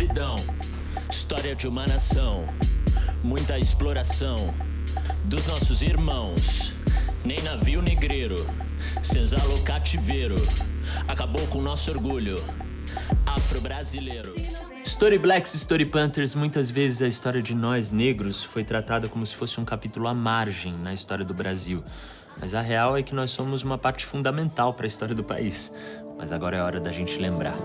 escravidão, história de uma nação, muita exploração dos nossos irmãos. Nem navio negreiro, senzala o cativeiro, acabou com o nosso orgulho afro-brasileiro. Story Blacks, Story Panthers, muitas vezes a história de nós negros foi tratada como se fosse um capítulo à margem na história do Brasil. Mas a real é que nós somos uma parte fundamental para a história do país. Mas agora é hora da gente lembrar.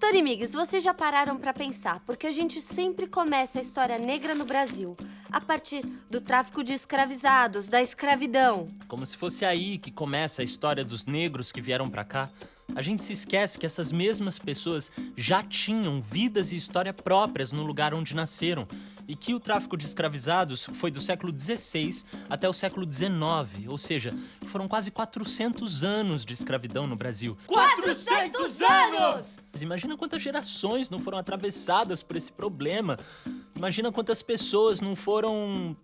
Storymigs, vocês já pararam pra pensar, porque a gente sempre começa a história negra no Brasil a partir do tráfico de escravizados, da escravidão. Como se fosse aí que começa a história dos negros que vieram pra cá. A gente se esquece que essas mesmas pessoas já tinham vidas e história próprias no lugar onde nasceram. E que o tráfico de escravizados foi do século XVI até o século XIX. Ou seja, foram quase 400 anos de escravidão no Brasil. 400 anos! Mas imagina quantas gerações não foram atravessadas por esse problema. Imagina quantas pessoas não foram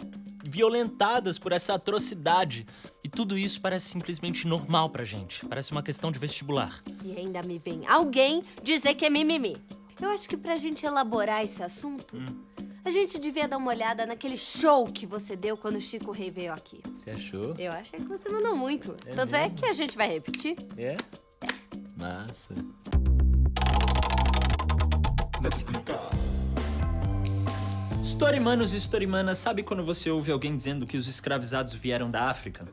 violentadas por essa atrocidade. E tudo isso parece simplesmente normal pra gente. Parece uma questão de vestibular. E ainda me vem alguém dizer que é mimimi. Eu acho que pra gente elaborar esse assunto, a gente devia dar uma olhada naquele show que você deu quando o Chico Rei veio aqui. Você achou? Eu achei que você mandou muito. Tanto mesmo? é que a gente vai repetir. É? Massa. Storymanos e storymanas, sabe quando você ouve alguém dizendo que os escravizados vieram da África?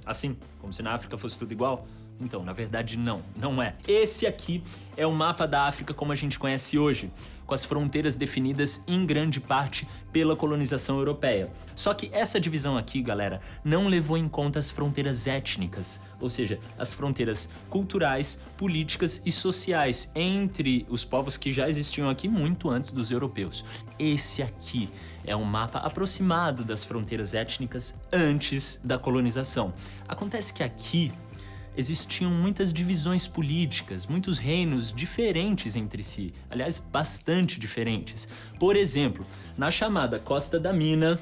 Assim, como se na África fosse tudo igual? Então, na verdade, não é. Esse aqui é o mapa da África como a gente conhece hoje, com as fronteiras definidas em grande parte pela colonização europeia. Só que essa divisão aqui, galera, não levou em conta as fronteiras étnicas, ou seja, as fronteiras culturais, políticas e sociais entre os povos que já existiam aqui muito antes dos europeus. Esse aqui é um mapa aproximado das fronteiras étnicas antes da colonização. Acontece que aqui existiam muitas divisões políticas, muitos reinos diferentes entre si, aliás, bastante diferentes. Por exemplo, na chamada Costa da Mina,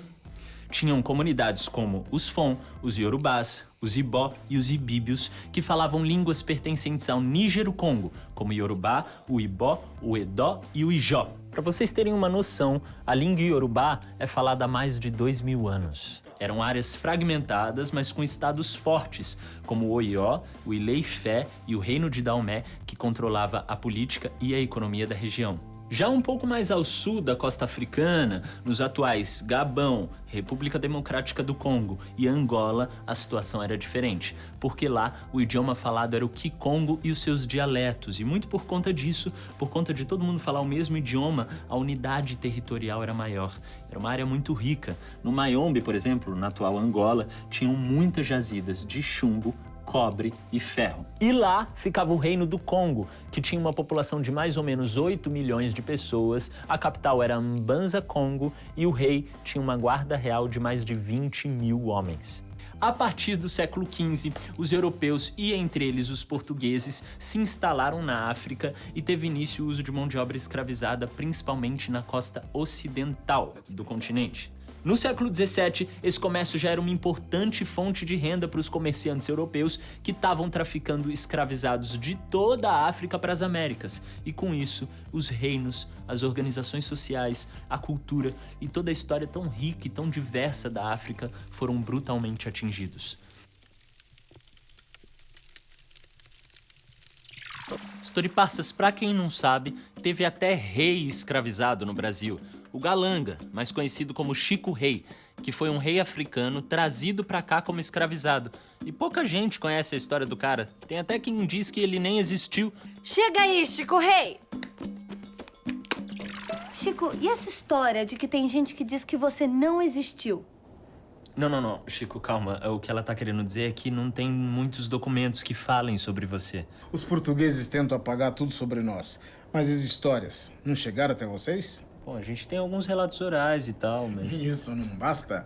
tinham comunidades como os Fon, os Yorubás, os Ibó e os Ibíbios, que falavam línguas pertencentes ao Níger-Congo, como o Yorubá, o Ibó, o Edó e o Ijó. Para vocês terem uma noção, a língua Yorubá é falada há mais de 2000 anos. Eram áreas fragmentadas, mas com estados fortes, como o Oió, o Ilé-Ifé e o Reino de Daomé, que controlava a política e a economia da região. Já um pouco mais ao sul da costa africana, nos atuais Gabão, República Democrática do Congo e Angola, a situação era diferente, porque lá o idioma falado era o Kikongo e os seus dialetos, e muito por conta disso, por conta de todo mundo falar o mesmo idioma, a unidade territorial era maior. Era uma área muito rica. No Mayombe, por exemplo, na atual Angola, tinham muitas jazidas de chumbo, cobre e ferro. E lá ficava o Reino do Congo, que tinha uma população de mais ou menos 8 milhões de pessoas, a capital era Mbanza Congo e o rei tinha uma guarda real de mais de 20 mil homens. A partir do século XV, os europeus e entre eles os portugueses se instalaram na África e teve início o uso de mão de obra escravizada, principalmente na costa ocidental do continente. No século XVII, esse comércio já era uma importante fonte de renda para os comerciantes europeus que estavam traficando escravizados de toda a África para as Américas. E com isso, os reinos, as organizações sociais, a cultura e toda a história tão rica e tão diversa da África foram brutalmente atingidos. Storyparsas, pra quem não sabe, teve até rei escravizado no Brasil. O Galanga, mais conhecido como Chico Rei, que foi um rei africano trazido pra cá como escravizado. E pouca gente conhece a história do cara. Tem até quem diz que ele nem existiu. Chega aí, Chico Rei! Chico, e essa história de que tem gente que diz que você não existiu? Não, Chico, calma. O que ela tá querendo dizer é que não tem muitos documentos que falem sobre você. Os portugueses tentam apagar tudo sobre nós, mas as histórias não chegaram até vocês? Bom, a gente tem alguns relatos orais e tal, mas... Isso não basta?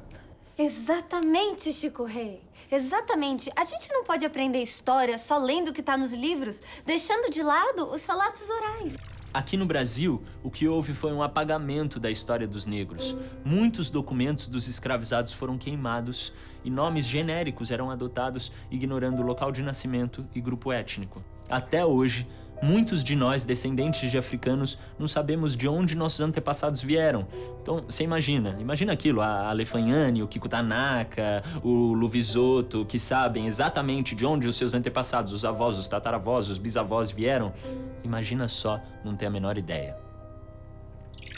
Exatamente, Chico Rei. Exatamente. A gente não pode aprender história só lendo o que tá nos livros, deixando de lado os relatos orais. Aqui no Brasil, o que houve foi um apagamento da história dos negros. Muitos documentos dos escravizados foram queimados e nomes genéricos eram adotados, ignorando o local de nascimento e grupo étnico. Até hoje, muitos de nós, descendentes de africanos, não sabemos de onde nossos antepassados vieram. Então, você imagina aquilo, a Alefanhane, o Kiko Tanaka, o Luvisoto, que sabem exatamente de onde os seus antepassados, os avós, os tataravós, os bisavós vieram. Imagina só não ter a menor ideia.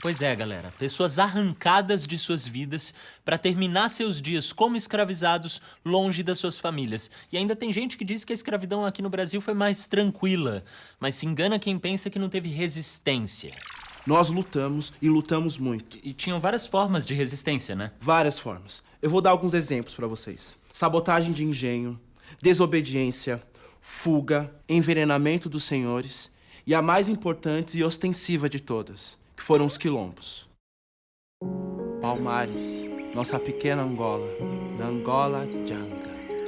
Pois é, galera, pessoas arrancadas de suas vidas para terminar seus dias como escravizados longe das suas famílias. E ainda tem gente que diz que a escravidão aqui no Brasil foi mais tranquila, mas se engana quem pensa que não teve resistência. Nós lutamos e lutamos muito. E tinham várias formas de resistência, né? Várias formas. Eu vou dar alguns exemplos para vocês. Sabotagem de engenho, desobediência, fuga, envenenamento dos senhores e a mais importante e ostensiva de todas, que foram os quilombos. Palmares, nossa pequena Angola, na Angola Janga.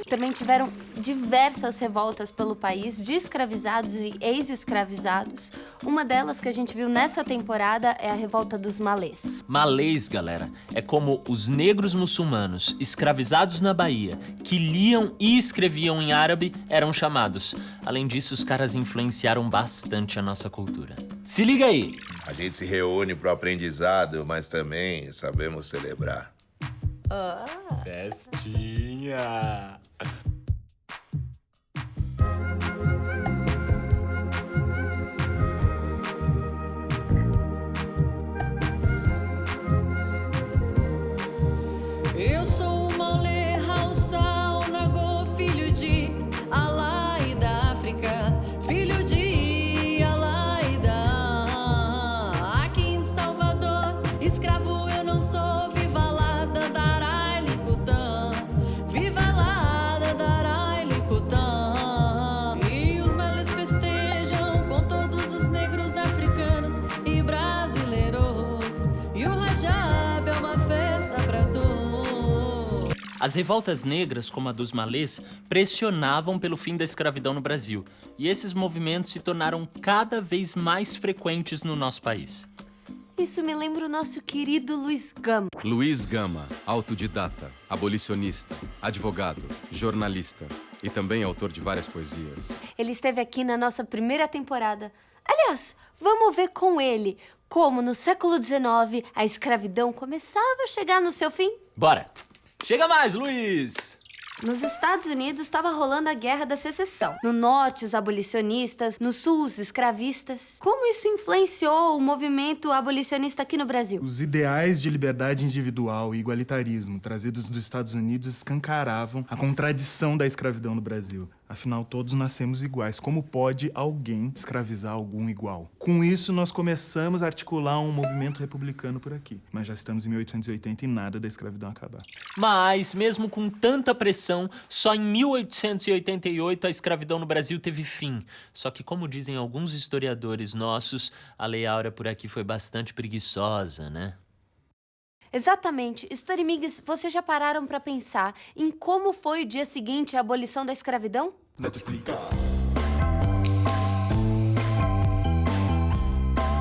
Também tiveram diversas revoltas pelo país de escravizados e ex-escravizados. Uma delas que a gente viu nessa temporada é a revolta dos malês. Malês, galera, é como os negros muçulmanos escravizados na Bahia, que liam e escreviam em árabe, eram chamados. Além disso, os caras influenciaram bastante a nossa cultura. Se liga aí! A gente se reúne pro aprendizado, mas também sabemos celebrar. Festinha! Eu sou o Maulê Haussal Nagô, filho de Alai da África, filho de Alai da. Aqui em Salvador, escravo eu não sou, viva lá da Darailicutã, viva lá da Darailicutã. E os malês festejam com todos os negros africanos e brasileiros, e o Rajab é uma festa pra todos. As revoltas negras, como a dos malês, pressionavam pelo fim da escravidão no Brasil. E esses movimentos se tornaram cada vez mais frequentes no nosso país. Isso me lembra o nosso querido Luiz Gama. Luiz Gama, autodidata, abolicionista, advogado, jornalista e também autor de várias poesias. Ele esteve aqui na nossa primeira temporada. Aliás, vamos ver com ele como no século XIX a escravidão começava a chegar no seu fim. Bora! Chega mais, Luiz! Nos Estados Unidos estava rolando a Guerra da Secessão. No norte, os abolicionistas. No sul, os escravistas. Como isso influenciou o movimento abolicionista aqui no Brasil? Os ideais de liberdade individual e igualitarismo trazidos dos Estados Unidos escancaravam a contradição da escravidão no Brasil. Afinal, todos nascemos iguais. Como pode alguém escravizar algum igual? Com isso, nós começamos a articular um movimento republicano por aqui. Mas já estamos em 1880 e nada da escravidão acabar. Mas, mesmo com tanta pressão, só em 1888 a escravidão no Brasil teve fim. Só que, como dizem alguns historiadores nossos, a Lei Áurea por aqui foi bastante preguiçosa, né? Exatamente. Storymigs, vocês já pararam pra pensar em como foi o dia seguinte à abolição da escravidão?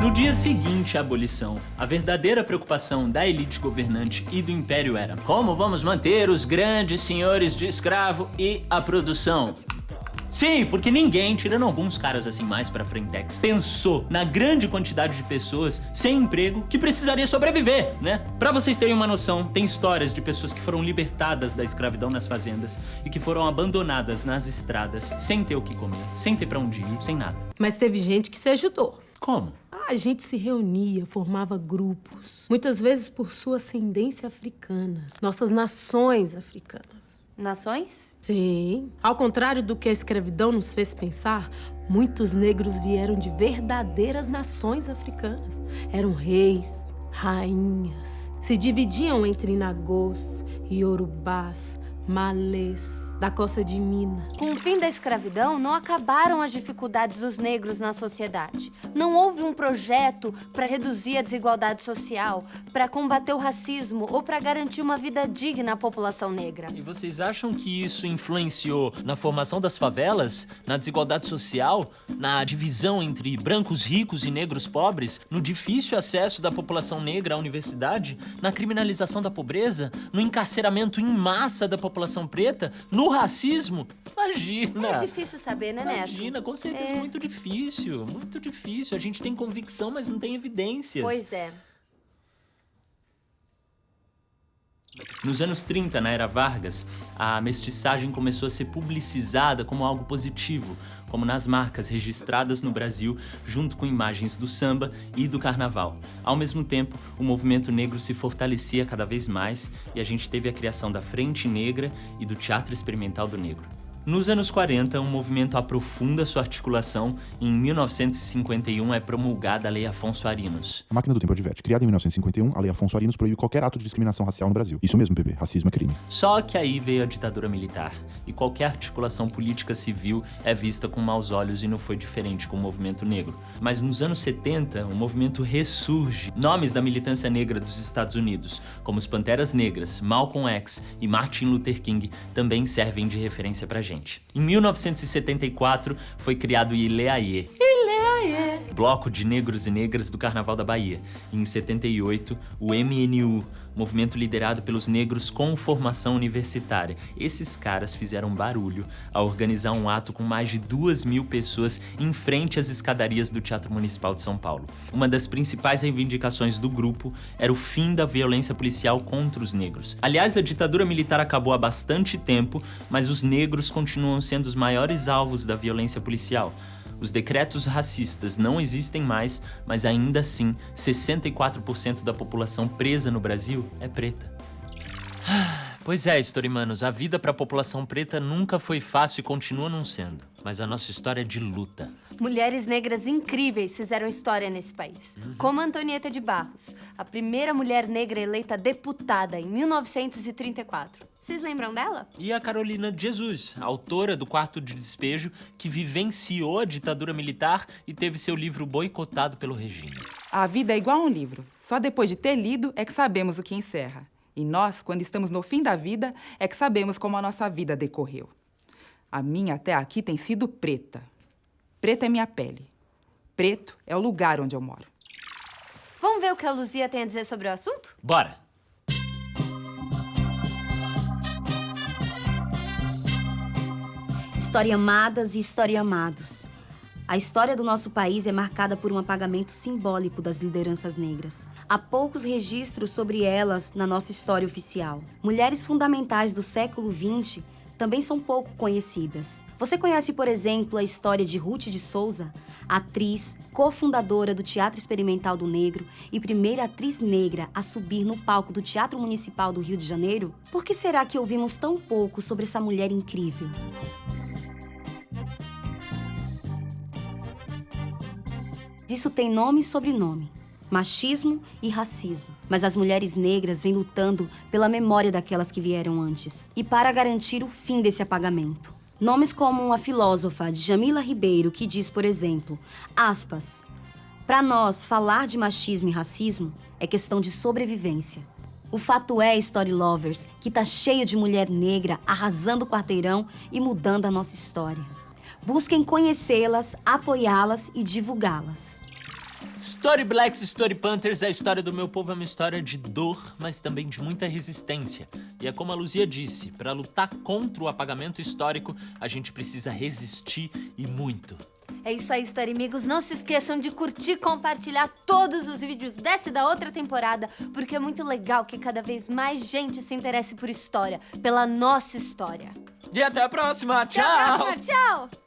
No dia seguinte à abolição, a verdadeira preocupação da elite governante e do império era: como vamos manter os grandes senhores de escravo e a produção? Sim, porque ninguém, tirando alguns caras assim mais pra frentex, pensou na grande quantidade de pessoas sem emprego que precisaria sobreviver, né? Pra vocês terem uma noção, tem histórias de pessoas que foram libertadas da escravidão nas fazendas e que foram abandonadas nas estradas, sem ter o que comer, sem ter pra onde ir, sem nada. Mas teve gente que se ajudou. Como? A gente se reunia, formava grupos, muitas vezes por sua ascendência africana, nossas nações africanas. Nações? Sim. Ao contrário do que a escravidão nos fez pensar, muitos negros vieram de verdadeiras nações africanas. Eram reis, rainhas. Se dividiam entre nagôs, iorubás, malês, da costa de Minas. Com o fim da escravidão, não acabaram as dificuldades dos negros na sociedade. Não houve um projeto para reduzir a desigualdade social, para combater o racismo ou para garantir uma vida digna à população negra. E vocês acham que isso influenciou na formação das favelas, na desigualdade social, na divisão entre brancos ricos e negros pobres, no difícil acesso da população negra à universidade, na criminalização da pobreza, no encarceramento em massa da população preta, no racismo? Imagina! É difícil saber, né, Neto? Imagina, com certeza muito difícil, muito difícil. A gente tem convicção, mas não tem evidências. Pois é. Nos anos 30, na era Vargas, a mestiçagem começou a ser publicizada como algo positivo, como nas marcas registradas no Brasil, junto com imagens do samba e do carnaval. Ao mesmo tempo, o movimento negro se fortalecia cada vez mais e a gente teve a criação da Frente Negra e do Teatro Experimental do Negro. Nos anos 40, o movimento aprofunda sua articulação e em 1951 é promulgada a Lei Afonso Arinos. A máquina do tempo adverte. Criada em 1951, a Lei Afonso Arinos proíbe qualquer ato de discriminação racial no Brasil. Isso mesmo, bebê. Racismo é crime. Só que aí veio a ditadura militar e qualquer articulação política civil é vista com maus olhos e não foi diferente com o movimento negro. Mas nos anos 70, o movimento ressurge. Nomes da militância negra dos Estados Unidos, como os Panteras Negras, Malcolm X e Martin Luther King, também servem de referência pra gente. Em 1974, foi criado o Ileaê, Bloco de Negros e Negras do Carnaval da Bahia. E em 78, o MNU, movimento liderado pelos negros com formação universitária. Esses caras fizeram barulho ao organizar um ato com mais de 2.000 pessoas em frente às escadarias do Teatro Municipal de São Paulo. Uma das principais reivindicações do grupo era o fim da violência policial contra os negros. Aliás, a ditadura militar acabou há bastante tempo, mas os negros continuam sendo os maiores alvos da violência policial. Os decretos racistas não existem mais, mas ainda assim, 64% da população presa no Brasil é preta. Pois é, historimanos, a vida para a população preta nunca foi fácil e continua não sendo. Mas a nossa história é de luta. Mulheres negras incríveis fizeram história nesse país. Como Antonieta de Barros, a primeira mulher negra eleita deputada em 1934. Vocês lembram dela? E a Carolina de Jesus, autora do Quarto de Despejo, que vivenciou a ditadura militar e teve seu livro boicotado pelo regime. A vida é igual a um livro. Só depois de ter lido é que sabemos o que encerra. E nós, quando estamos no fim da vida, é que sabemos como a nossa vida decorreu. A minha até aqui tem sido preta. Preta é minha pele. Preto é o lugar onde eu moro. Vamos ver o que a Luzia tem a dizer sobre o assunto? Bora! História amadas e história amados. A história do nosso país é marcada por um apagamento simbólico das lideranças negras. Há poucos registros sobre elas na nossa história oficial. Mulheres fundamentais do século XX também são pouco conhecidas. Você conhece, por exemplo, a história de Ruth de Souza, atriz, cofundadora do Teatro Experimental do Negro e primeira atriz negra a subir no palco do Teatro Municipal do Rio de Janeiro? Por que será que ouvimos tão pouco sobre essa mulher incrível? Isso tem nome e sobrenome, machismo e racismo. Mas as mulheres negras vêm lutando pela memória daquelas que vieram antes e para garantir o fim desse apagamento. Nomes como a filósofa Djamila Ribeiro, que diz, por exemplo, aspas, para nós, falar de machismo e racismo é questão de sobrevivência. O fato é, Story Lovers, que tá cheio de mulher negra arrasando o quarteirão e mudando a nossa história. Busquem conhecê-las, apoiá-las e divulgá-las. Story Blacks, Story Panthers, a história do meu povo é uma história de dor, mas também de muita resistência. E é como a Luzia disse, para lutar contra o apagamento histórico, a gente precisa resistir e muito. É isso aí, Story Amigos. Não se esqueçam de curtir e compartilhar todos os vídeos dessa e da outra temporada, porque é muito legal que cada vez mais gente se interesse por história, pela nossa história. E até a próxima. Tchau! Até a próxima, tchau!